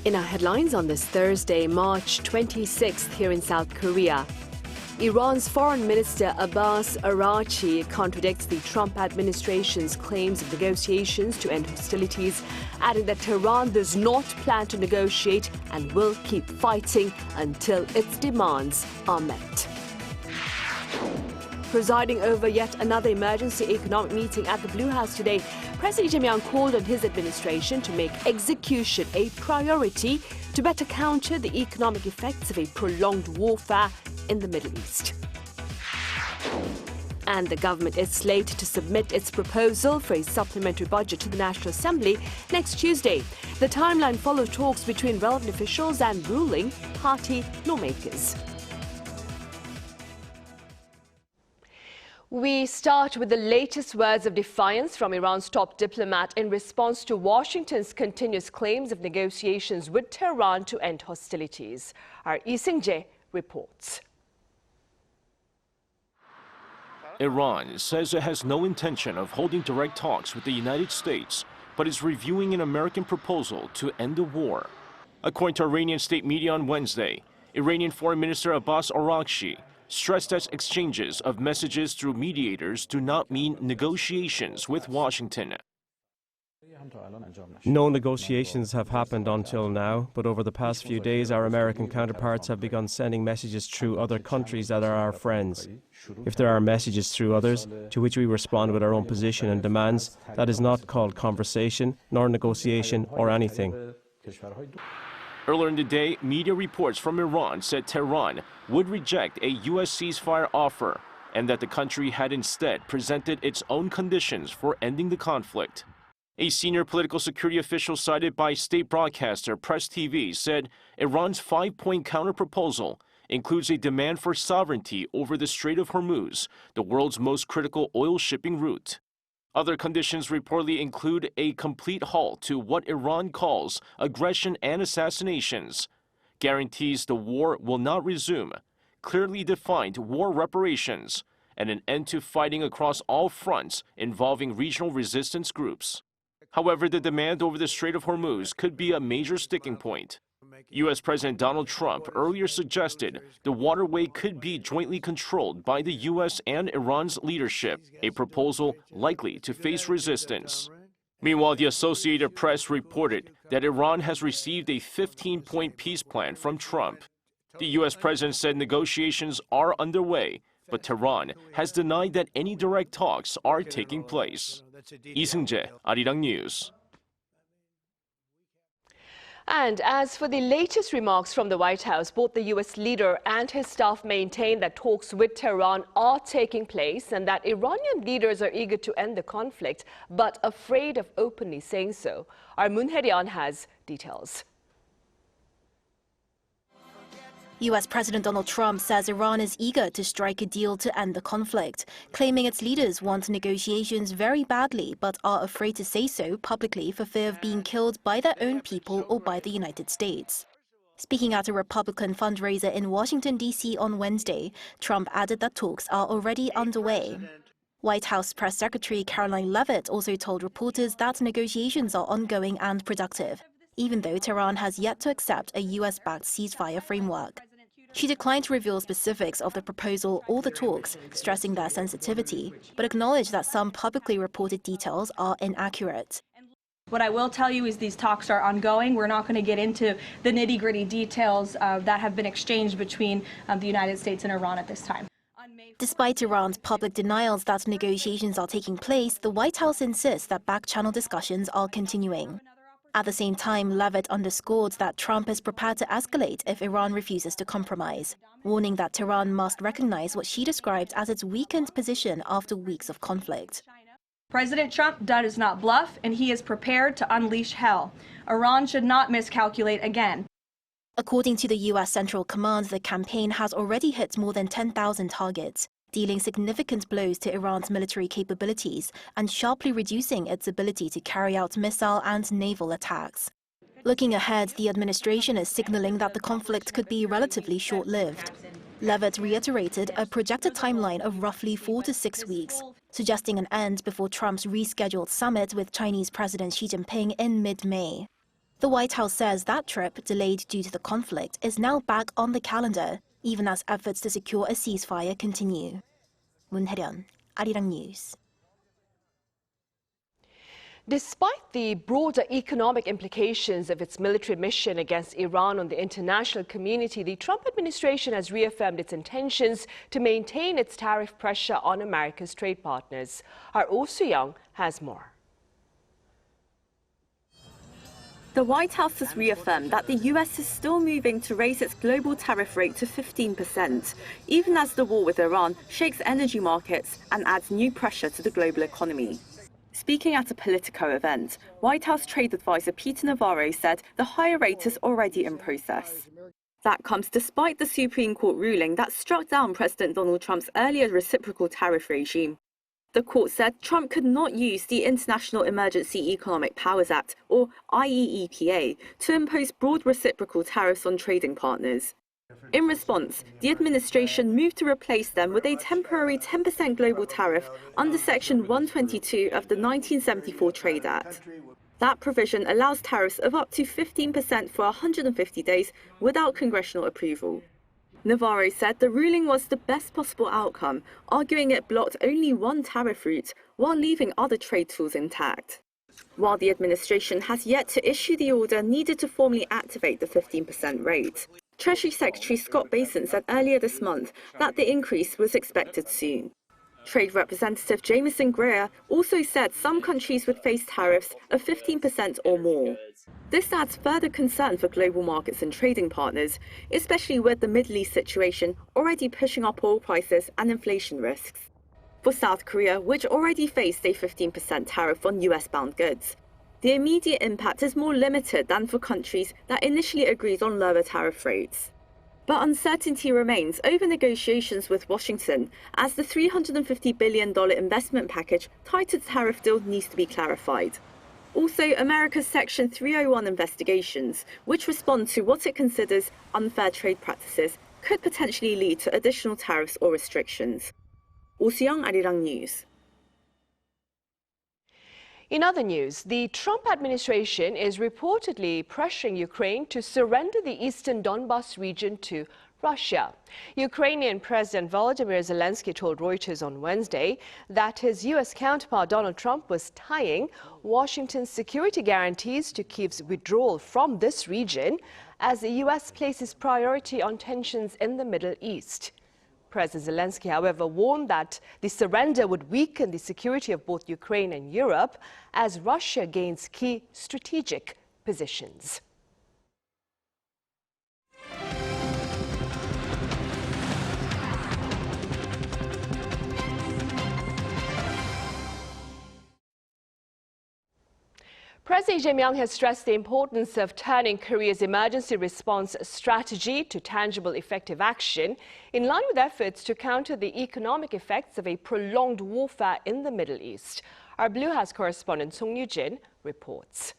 In our headlines on this Thursday, March 26th here in South Korea, Iran's Foreign Minister Abbas Araghchi contradicts the Trump administration's claims of negotiations to end hostilities, adding that Tehran does not plan to negotiate and will keep fighting until its demands are met. Presiding over yet another emergency economic meeting at the Blue House today, President Lee Jae-myung called on his administration to make execution a priority to better counter the economic effects of a prolonged warfare in the Middle East. And the government is slated to submit its proposal for a supplementary budget to the National Assembly next Tuesday. The timeline follows talks between relevant officials and ruling party lawmakers. We start with the latest words of defiance from Iran's top diplomat in response to Washington's continuous claims of negotiations with Tehran to end hostilities. Our Lee Seung-jae reports. Iran says it has no intention of holding direct talks with the United States, but is reviewing an American proposal to end the war. According to Iranian state media on Wednesday, Iranian Foreign Minister Abbas Araghchi stressed that exchanges of messages through mediators do not mean negotiations with Washington. No negotiations have happened until now, but over the past few days our American counterparts have begun sending messages through other countries that are our friends. If there are messages through others, to which we respond with our own position and demands, that is not called conversation, nor negotiation, or anything. Earlier in the day, media reports from Iran said Tehran would reject a U.S. ceasefire offer and that the country had instead presented its own conditions for ending the conflict. A senior political security official cited by state broadcaster Press TV said Iran's five-point counterproposal includes a demand for sovereignty over the Strait of Hormuz, the world's most critical oil shipping route. Other conditions reportedly include a complete halt to what Iran calls aggression and assassinations, guarantees the war will not resume, clearly defined war reparations, and an end to fighting across all fronts involving regional resistance groups. However, the demand over the Strait of Hormuz could be a major sticking point. U.S. President Donald Trump earlier suggested the waterway could be jointly controlled by the U.S. and Iran's leadership, a proposal likely to face resistance. Meanwhile, the Associated Press reported that Iran has received a 15-point peace plan from Trump. The U.S. president said negotiations are underway, but Tehran has denied that any direct talks are taking place. Lee Seung-jae, Arirang News. And as for the latest remarks from the White House, both the U.S. leader and his staff maintain that talks with Tehran are taking place and that Iranian leaders are eager to end the conflict, but afraid of openly saying so. Our Moon Hye-ryun has details. U.S. President Donald Trump says Iran is eager to strike a deal to end the conflict, claiming its leaders want negotiations very badly but are afraid to say so publicly for fear of being killed by their own people or by the United States. Speaking at a Republican fundraiser in Washington, D.C. on Wednesday, Trump added that talks are already underway. White House Press Secretary Karoline Leavitt also told reporters that negotiations are ongoing and productive, even though Tehran has yet to accept a U.S.-backed ceasefire framework. She declined to reveal specifics of the proposal or the talks, stressing their sensitivity, but acknowledged that some publicly reported details are inaccurate. What I will tell you is these talks are ongoing. We're not going to get into the nitty-gritty details that have been exchanged between the United States and Iran at this time. Despite Iran's public denials that negotiations are taking place, the White House insists that back-channel discussions are continuing. At the same time, Leavitt underscored that Trump is prepared to escalate if Iran refuses to compromise, warning that Tehran must recognize what she described as its weakened position after weeks of conflict. President Trump does not bluff, and he is prepared to unleash hell. Iran should not miscalculate again. According to the U.S. Central Command, the campaign has already hit more than 10,000 targets, dealing significant blows to Iran's military capabilities and sharply reducing its ability to carry out missile and naval attacks. Looking ahead, the administration is signaling that the conflict could be relatively short-lived. Leavitt reiterated a projected timeline of roughly 4 to 6 weeks, suggesting an end before Trump's rescheduled summit with Chinese President Xi Jinping in mid-May. The White House says that trip, delayed due to the conflict, is now back on the calendar, even as efforts to secure a ceasefire continue. Moon Hae-ryun, Arirang News. Despite the broader economic implications of its military mission against Iran on the international community, the Trump administration has reaffirmed its intentions to maintain its tariff pressure on America's trade partners. Our Oh Soo-young has more. The White House has reaffirmed that the US is still moving to raise its global tariff rate to 15%, even as the war with Iran shakes energy markets and adds new pressure to the global economy. Speaking at a Politico event, White House Trade Advisor Peter Navarro said the higher rate is already in process. That comes despite the Supreme Court ruling that struck down President Donald Trump's earlier reciprocal tariff regime. The court said Trump could not use the International Emergency Economic Powers Act, or IEEPA, to impose broad reciprocal tariffs on trading partners. In response, the administration moved to replace them with a temporary 10% global tariff under Section 122 of the 1974 Trade Act. That provision allows tariffs of up to 15% for 150 days without congressional approval. Navarro said the ruling was the best possible outcome, arguing it blocked only one tariff route while leaving other trade tools intact. While the administration has yet to issue the order needed to formally activate the 15% rate, Treasury Secretary Scott Bessent said earlier this month that the increase was expected soon. Trade Representative Jamieson Greer also said some countries would face tariffs of 15% or more. This adds further concern for global markets and trading partners, especially with the Middle East situation already pushing up oil prices and inflation risks. For South Korea, which already faced a 15% tariff on US-bound goods, the immediate impact is more limited than for countries that initially agreed on lower tariff rates. But uncertainty remains over negotiations with Washington, as the $350 billion investment package tied to the tariff deal needs to be clarified. Also, America's Section 301 investigations, which respond to what it considers unfair trade practices, could potentially lead to additional tariffs or restrictions. Oh Soo-young, Arirang News. In other news, the Trump administration is reportedly pressuring Ukraine to surrender the eastern Donbas region to Russia. Ukrainian President Volodymyr Zelensky told Reuters on Wednesday that his U.S. counterpart Donald Trump was tying Washington's security guarantees to Kyiv's withdrawal from this region as the U.S. places priority on tensions in the Middle East. President Zelensky, however, warned that the surrender would weaken the security of both Ukraine and Europe as Russia gains key strategic positions. President Lee Jae-myung has stressed the importance of turning Korea's emergency response strategy to tangible, effective action in line with efforts to counter the economic effects of a prolonged warfare in the Middle East. Our Blue House correspondent Song Yu-jin reports.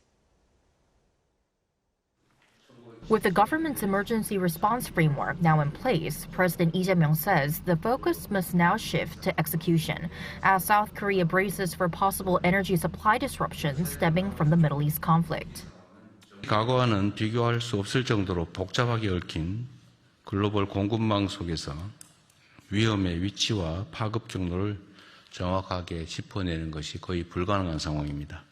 With the government's emergency response framework now in place, President Lee Jae-myung says the focus must now shift to execution as South Korea braces for possible energy supply disruptions stemming from the Middle East conflict. 과거와는 비교할 수 없을 정도로 복잡하게 얽힌 글로벌 공급망 속에서 위험의 위치와 파급 경로를 정확하게 짚어내는 것이 거의 불가능한 상황입니다.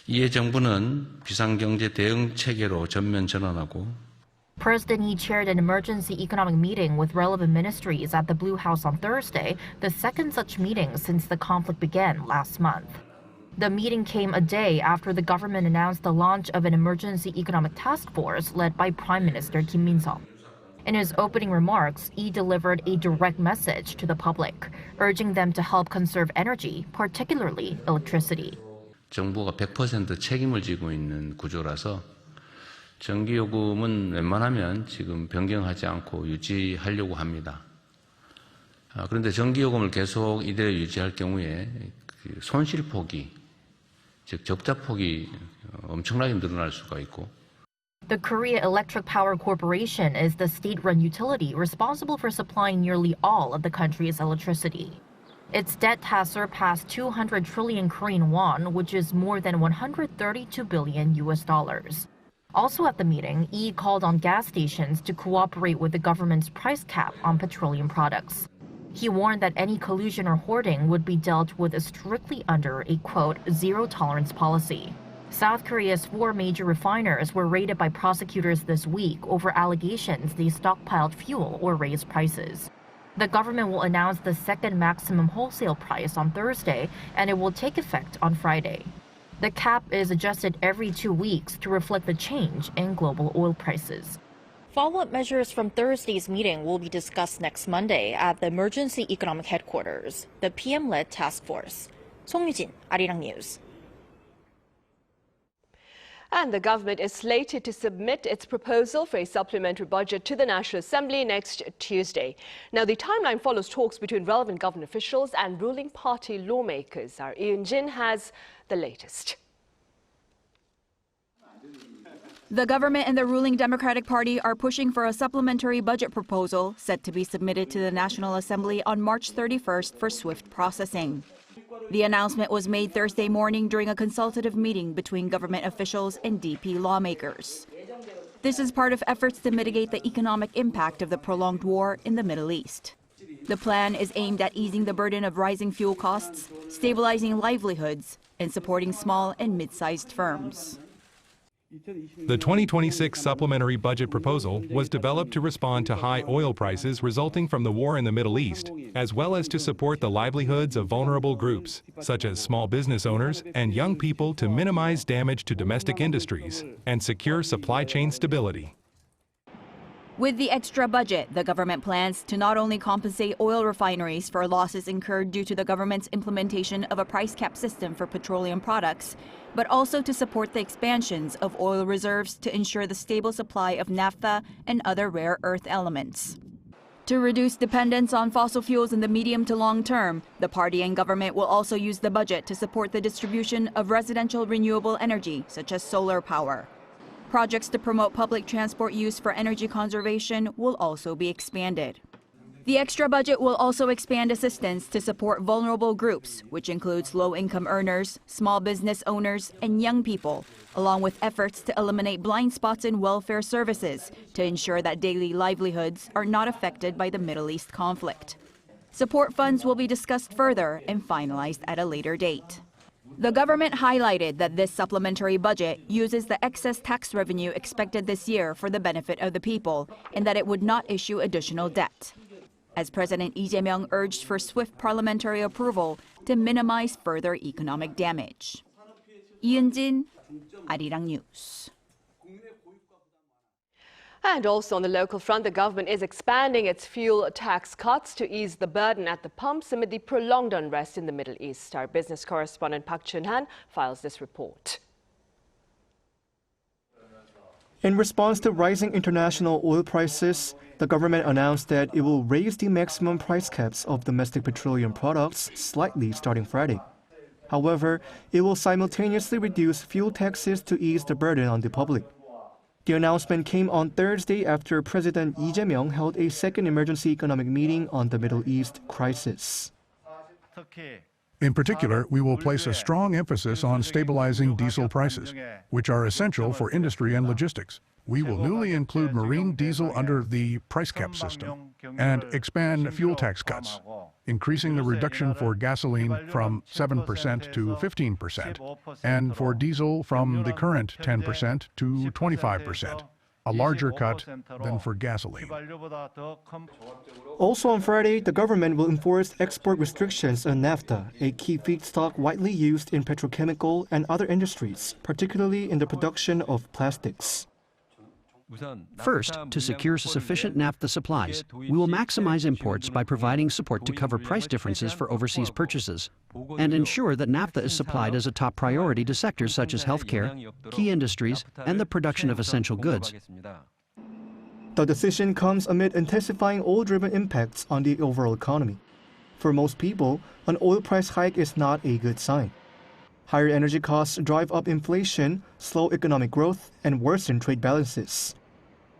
이에 정부는 비상경제 대응 체계로 전면 전환하고 President Lee chaired an emergency economic meeting with relevant ministries at the Blue House on Thursday, the second such meeting since the conflict began last month. The meeting came a day after the government announced the launch of an emergency economic task force led by Prime Minister Kim Min-seok. In his opening remarks, Lee delivered a direct message to the public, urging them to help conserve energy, particularly electricity. 정부가 100% 책임을 지고 있는 구조라서 전기요금은 웬만하면 지금 변경하지 않고 유지하려고 합니다. 그런데 전기요금을 계속 이대로 유지할 경우에 손실폭이, 즉 적자폭이 엄청나게 늘어날 수가 있고 The Korea Electric Power Corporation is the state-run utility responsible for supplying nearly all of the country's electricity. Its debt has surpassed 200 trillion Korean won, which is more than 132 billion US dollars. Also at the meeting, Lee called on gas stations to cooperate with the government's price cap on petroleum products. He warned that any collusion or hoarding would be dealt with strictly under a, quote, zero-tolerance policy. South Korea's 4 major refiners were raided by prosecutors this week over allegations they stockpiled fuel or raised prices. The government will announce the second maximum wholesale price on Thursday, and it will take effect on Friday. The cap is adjusted every 2 weeks to reflect the change in global oil prices. Follow-up measures from Thursday's meeting will be discussed next Monday at the Emergency Economic Headquarters, the PM-led task force. 송유진, Arirang News. And the government is slated to submit its proposal for a supplementary budget to the National Assembly next Tuesday. Now, the timeline follows talks between relevant government officials and ruling party lawmakers. Our Eun-jin has the latest. The government and the ruling Democratic Party are pushing for a supplementary budget proposal set to be submitted to the National Assembly on March 31st for swift processing. The announcement was made Thursday morning during a consultative meeting between government officials and DP lawmakers. This is part of efforts to mitigate the economic impact of the prolonged war in the Middle East. The plan is aimed at easing the burden of rising fuel costs, stabilizing livelihoods, and supporting small and mid-sized firms. The 2026 supplementary budget proposal was developed to respond to high oil prices resulting from the war in the Middle East, as well as to support the livelihoods of vulnerable groups, such as small business owners and young people, to minimize damage to domestic industries and secure supply chain stability. With the extra budget, the government plans to not only compensate oil refineries for losses incurred due to the government's implementation of a price cap system for petroleum products, but also to support the expansions of oil reserves to ensure the stable supply of naphtha and other rare earth elements. To reduce dependence on fossil fuels in the medium to long term, the party and government will also use the budget to support the distribution of residential renewable energy, such as solar power. Projects to promote public transport use for energy conservation will also be expanded. The extra budget will also expand assistance to support vulnerable groups, which includes low-income earners, small business owners, and young people, along with efforts to eliminate blind spots in welfare services to ensure that daily livelihoods are not affected by the Middle East conflict. Support funds will be discussed further and finalized at a later date. The government highlighted that this supplementary budget uses the excess tax revenue expected this year for the benefit of the people, and that it would not issue additional debt. As President Lee Jae-myung urged for swift parliamentary approval to minimize further economic damage. Eun-jin, Arirang News. And also on the local front, the government is expanding its fuel tax cuts to ease the burden at the pumps amid the prolonged unrest in the Middle East. Our business correspondent Park Chun-han files this report. In response to rising international oil prices, the government announced that it will raise the maximum price caps of domestic petroleum products slightly starting Friday. However, it will simultaneously reduce fuel taxes to ease the burden on the public. The announcement came on Thursday after President Lee Jae-myung held a second emergency economic meeting on the Middle East crisis. In particular, we will place a strong emphasis on stabilizing diesel prices, which are essential for industry and logistics. We will newly include marine diesel under the price cap system and expand fuel tax cuts, increasing the reduction for gasoline from 7% to 15%, and for diesel from the current 10% to 25%, a larger cut than for gasoline. Also on Friday, the government will enforce export restrictions on naphtha, a key feedstock widely used in petrochemical and other industries, particularly in the production of plastics. First, to secure sufficient naphtha supplies, we will maximize imports by providing support to cover price differences for overseas purchases and ensure that naphtha is supplied as a top priority to sectors such as healthcare, key industries, and the production of essential goods. The decision comes amid intensifying oil-driven impacts on the overall economy. For most people, an oil price hike is not a good sign. Higher energy costs drive up inflation, slow economic growth, and worsen trade balances.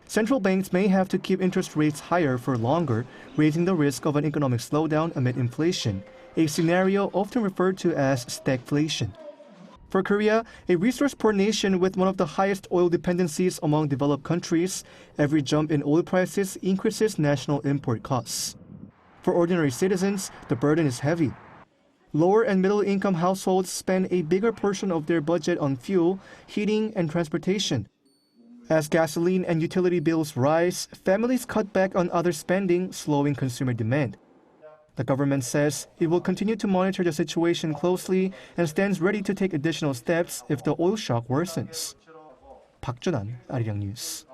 Central banks may have to keep interest rates higher for longer, raising the risk of an economic slowdown amid inflation, a scenario often referred to as stagflation. For Korea, a resource-poor nation with one of the highest oil dependencies among developed countries, every jump in oil prices increases national import costs. For ordinary citizens, the burden is heavy. Lower and middle-income households spend a bigger portion of their budget on fuel, heating, and transportation. As gasoline and utility bills rise, families cut back on other spending, slowing consumer demand. The government says it will continue to monitor the situation closely and stands ready to take additional steps if the oil shock worsens. Park Jun-an, Arirang News.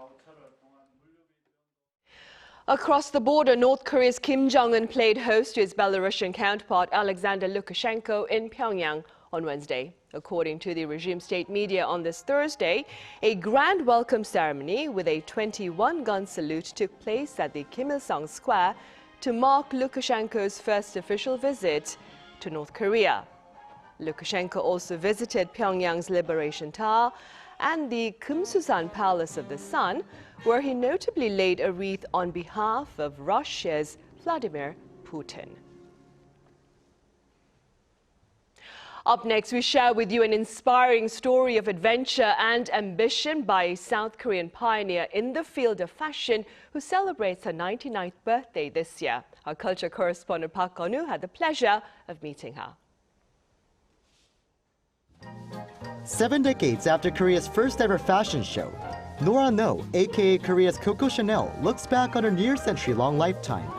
Across the border, North Korea's Kim Jong-un played host to his Belarusian counterpart Alexander Lukashenko in Pyongyang on Wednesday. According to the regime state media on this Thursday, a grand welcome ceremony with a 21-gun salute took place at the Kim Il-sung Square to mark Lukashenko's first official visit to North Korea. Lukashenko also visited Pyongyang's Liberation Tower and the Kumsusan Palace of the Sun, where he notably laid a wreath on behalf of Russia's Vladimir Putin. Up next, we share with you an inspiring story of adventure and ambition by a South Korean pioneer in the field of fashion who celebrates her 99th birthday this year. Our culture correspondent Park Geon-woo had the pleasure of meeting her. 7 decades after Korea's first ever fashion show, Nora Noh, aka Korea's Coco Chanel, looks back on her near-century-long lifetime.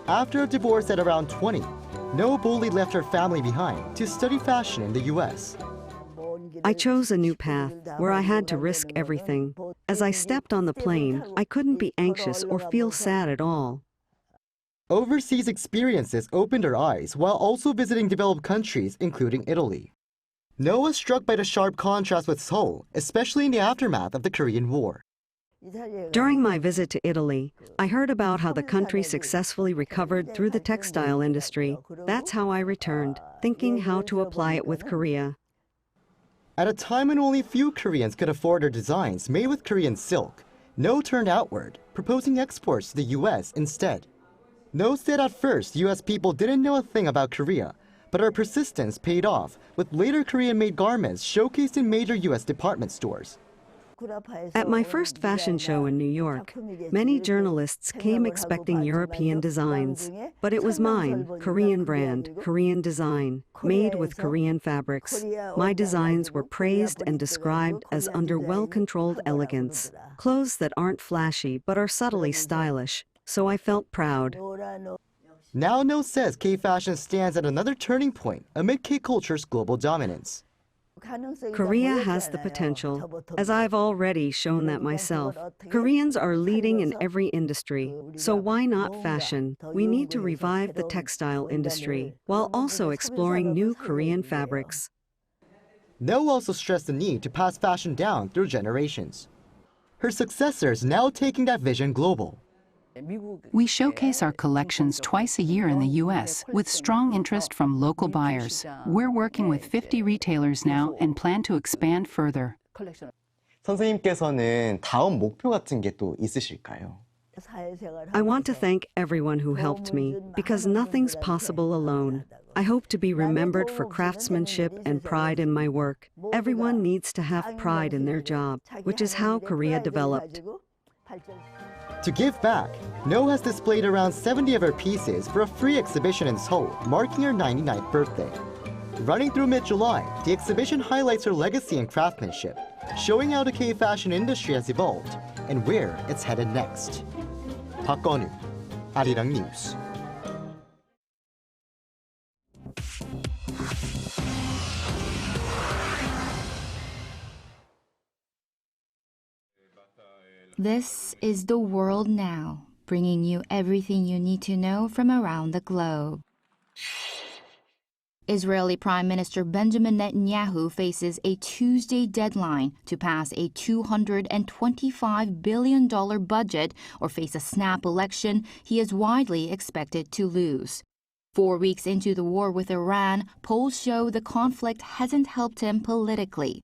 After a divorce at around 20, Noh boldly left her family behind to study fashion in the U.S. I chose a new path where I had to risk everything. As I stepped on the plane, I couldn't be anxious or feel sad at all. Overseas experiences opened her eyes while also visiting developed countries, including Italy. Noh was struck by the sharp contrast with Seoul, especially in the aftermath of the Korean War. During my visit to Italy, I heard about how the country successfully recovered through the textile industry. That's how I returned, thinking how to apply it with Korea. At a time when only few Koreans could afford her designs made with Korean silk, Noh turned outward, proposing exports to the U.S. instead. Noh said at first U.S. people didn't know a thing about Korea, but her persistence paid off, with later Korean-made garments showcased in major U.S. department stores. At my first fashion show in New York, many journalists came expecting European designs, but it was mine, Korean brand, Korean design, made with Korean fabrics. My designs were praised and described as under well-controlled elegance, clothes that aren't flashy but are subtly stylish, so I felt proud. Now Noh says K-fashion stands at another turning point amid K-culture's global dominance. Korea has the potential, as I've already shown that myself. Koreans are leading in every industry, so why not fashion? We need to revive the textile industry, while also exploring new Korean fabrics. Noh also stressed the need to pass fashion down through generations. Her successors now taking that vision global. We showcase our collections twice a year in the U.S. with strong interest from local buyers. We're working with 50 retailers now and plan to expand further. 선생님께서는 다음 목표 같은 게 또 있으실까요? I want to thank everyone who helped me, because nothing's possible alone. I hope to be remembered for craftsmanship and pride in my work. Everyone needs to have pride in their job, which is how Korea developed. To give back, Noh has displayed around 70 of her pieces for a free exhibition in Seoul, marking her 99th birthday. Running through mid-July, the exhibition highlights her legacy in craftsmanship, showing how the K-fashion industry has evolved and where it's headed next. Park Geon-woo, Arirang News. This is The World Now, bringing you everything you need to know from around the globe. Israeli Prime Minister Benjamin Netanyahu faces a Tuesday deadline to pass a $225 billion budget or face a snap election he is widely expected to lose. 4 weeks into the war with Iran, polls show the conflict hasn't helped him politically.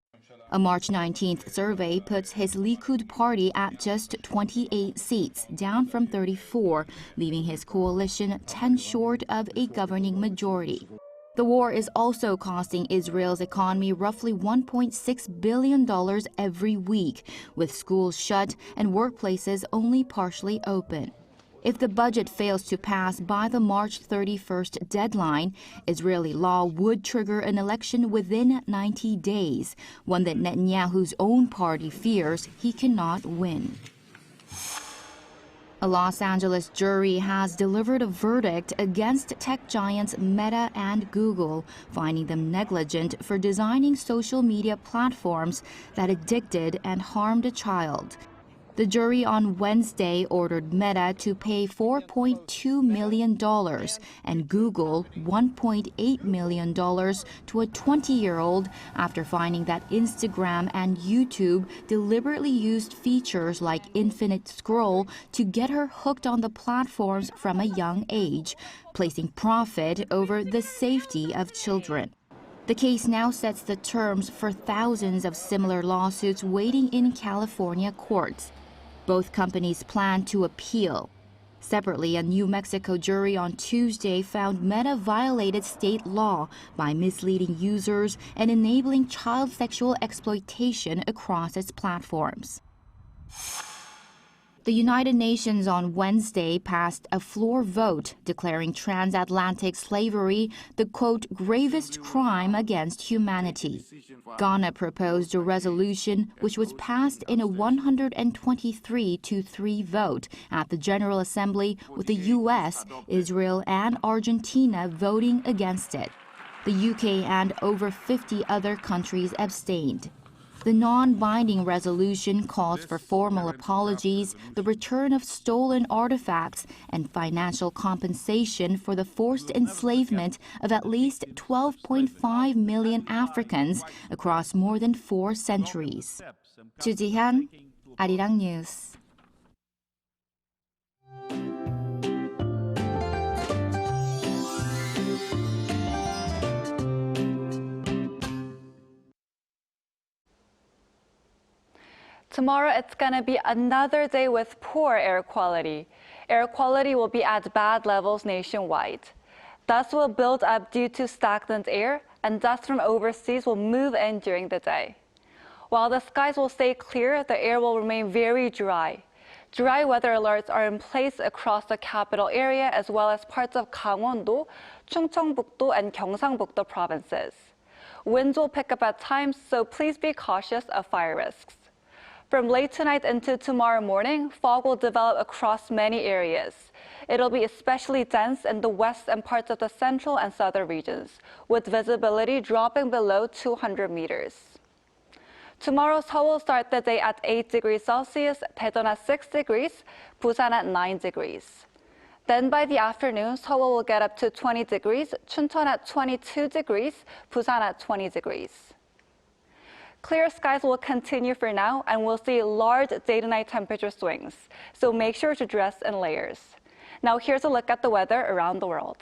A March 19th survey puts his Likud party at just 28 seats, down from 34, leaving his coalition 10 short of a governing majority. The war is also costing Israel's economy roughly $1.6 billion every week, with schools shut and workplaces only partially open. If the budget fails to pass by the March 31st deadline, Israeli law would trigger an election within 90 days, one that Netanyahu's own party fears he cannot win. A Los Angeles jury has delivered a verdict against tech giants Meta and Google, finding them negligent for designing social media platforms that addicted and harmed a child. The jury on Wednesday ordered Meta to pay $4.2 million and Google $1.8 million to a 20-year-old after finding that Instagram and YouTube deliberately used features like infinite scroll to get her hooked on the platforms from a young age, placing profit over the safety of children. The case now sets the terms for thousands of similar lawsuits waiting in California courts. Both companies plan to appeal. Separately, a New Mexico jury on Tuesday found Meta violated state law by misleading users and enabling child sexual exploitation across its platforms. The United Nations on Wednesday passed a floor vote declaring transatlantic slavery the, quote, gravest crime against humanity. Ghana proposed a resolution which was passed in a 123-3 vote at the General Assembly, with the U.S., Israel, and Argentina voting against it. The UK and over 50 other countries abstained. The non-binding resolution calls for formal apologies, the return of stolen artifacts, and financial compensation for the forced enslavement of at least 12.5 million Africans across more than 4 centuries. Ju Ji-hyun, Arirang News. Tomorrow, it's going to be another day with poor air quality. Air quality will be at bad levels nationwide. Dust will build up due to stagnant air, and dust from overseas will move in during the day. While the skies will stay clear, the air will remain very dry. Dry weather alerts are in place across the capital area as well as parts of Gangwon-do, Chungcheongbuk-do, and Gyeongsangbuk-do provinces. Winds will pick up at times, so please be cautious of fire risks. From late tonight into tomorrow morning, fog will develop across many areas. It'll be especially dense in the west and parts of the central and southern regions, with visibility dropping below 200 meters. Tomorrow, Seoul will start the day at 8 degrees Celsius, Daejeon at 6 degrees, Busan at 9 degrees. Then by the afternoon, Seoul will get up to 20 degrees, Chuncheon at 22 degrees, Busan at 20 degrees. Clear skies will continue for now, and we'll see large day-to-night temperature swings, so make sure to dress in layers. Now here's a look at the weather around the world.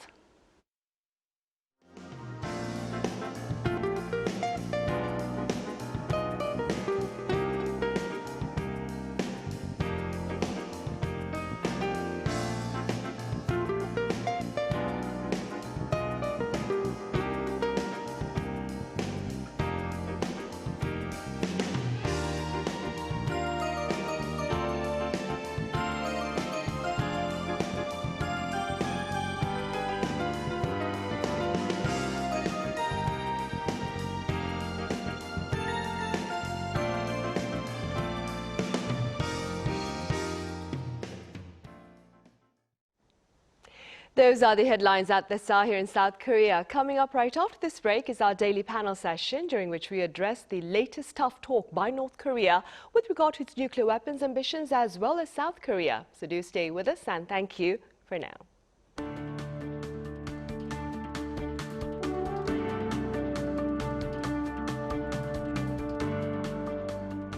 Those are the headlines at this hour here in South Korea. Coming up right after this break is our daily panel session, during which we address the latest tough talk by North Korea with regard to its nuclear weapons ambitions as well as South Korea. So do stay with us, and thank you for now.